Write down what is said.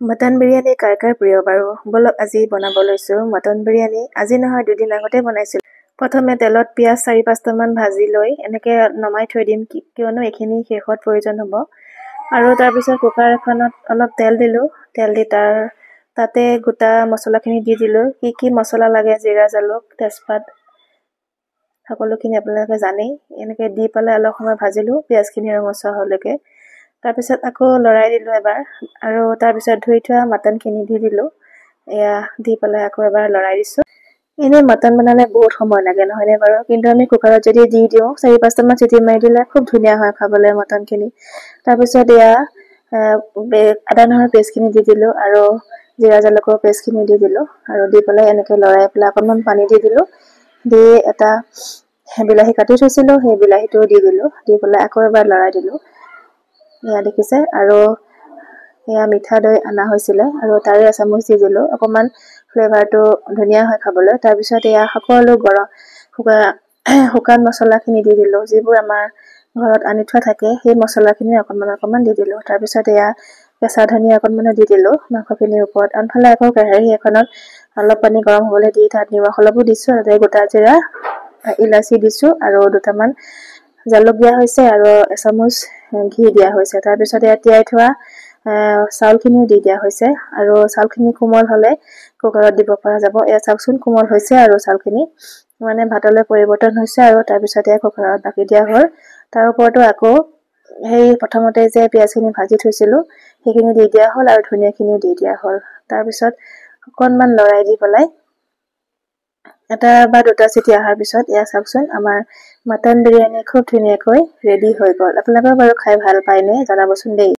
Mutton biryani কাৰ কাৰ প্ৰিয় বাৰু? বলক আজি বনাব লৈছোঁ মটন বিৰিয়ানী। আজি নহয়, দুদিন আগতে বনাইছিলোঁ। প্ৰথমে তেলত পিঁয়াজ 4-5টামান ভাজি লৈ এনেকৈ নমাই থৈ দিম, কিয়নো এইখিনি শেষত প্ৰয়োজন হ'ব। আৰু তাৰপিছত কুকাৰ এখনত অলপ তেল দিলোঁ। তেল দি তাতে গোটা মছলাখিনি দি দিলোঁ। কি মছলা লাগে, জিৰা, জালুক, তেজপাত, সকলোখিনি আপোনালোকে জানেই। এনেকৈ দি পেলাই অলপ সময় ভাজিলোঁ, পিঁয়াজখিনি ৰঙচুৱা হোৱালৈকে। তাৰপিছত আকৌ লৰাই দিলোঁ এবাৰ, আৰু তাৰপিছত ধুই থোৱা মটনখিনি দি দিলোঁ। এয়া দি পেলাই আকৌ এবাৰ লৰাই দিছোঁ। এনেই মটন বনালে বহুত সময় লাগে, নহয়নে বাৰু? কিন্তু আমি কুকাৰত যদি দি দিওঁ, 4-5টামান চিটি মাৰি দিলে খুব ধুনীয়া হয় খাবলৈ মটনখিনি। তাৰপিছত এয়া আদা নহৰু পেষ্টখিনি দি দিলোঁ, আৰু জিৰা জালুকৰ পেষ্টখিনি দি দিলোঁ, আৰু দি পেলাই এনেকৈ লৰাই পেলাই অকণমান পানী দি দিলোঁ। দি এটা বিলাহী কাটি থৈছিলোঁ, সেই বিলাহীটো দি দিলোঁ। দি পেলাই আকৌ এবাৰ লৰাই দিলোঁ। এয়া দেখিছে। আৰু এয়া মিঠা দৈ অনা হৈছিলে, আৰু তাৰে এচামুচ দি দিলোঁ। অকণমান ফ্লেভাৰটো ধুনীয়া হয় খাবলৈ। তাৰপিছত এয়া সকলো শুকান মছলাখিনি দি দিলোঁ, যিবোৰ আমাৰ ঘৰত আনি থোৱা থাকে, সেই মছলাখিনি অকণমান দি দিলোঁ। তাৰপিছত এয়া কেঁচা ধনিয়া অকণমানো দি দিলোঁ মাংসখিনিৰ ওপৰত। আনফালে আকৌ কেৰাহী এখনত অলপ পানী গৰম হ'বলৈ দি তাত নিমখ অলপো দিছোঁ, তাতে গোটা জিৰা, ইলাচি দিছোঁ, আৰু 2টামান জালুক দিয়া হৈছে, আৰু এচামুচ ঘি দিয়া হৈছে। তাৰপিছত এয়া তিয়াই থোৱা চাউলখিনিও দি দিয়া হৈছে, আৰু চাউলখিনি কোমল হ'লে কুকাৰত দিব পৰা যাব। এয়া চাওকচোন, কোমল হৈছে আৰু চাউলখিনি মানে ভাতলৈ পৰিৱৰ্তন হৈছে। আৰু তাৰপিছত এয়া কুকাৰত বাকি দিয়া হ'ল। তাৰ ওপৰতো আকৌ সেই প্ৰথমতে যে পিঁয়াজখিনি ভাজি থৈছিলোঁ, সেইখিনি দি দিয়া হ'ল, আৰু ধনিয়াখিনিও দি দিয়া হ'ল। তাৰপিছত অকণমান লৰাই দি পেলাই 1 বা 2টা চিটি অহাৰ পিছত এয়া চাওকচোন, আমাৰ মটন বিৰিয়ানী খুব ধুনীয়াকৈ ৰেডি হৈ গ'ল। আপোনালোকেও বাৰু খাই ভাল পায়নে? জনাবচোন দেই।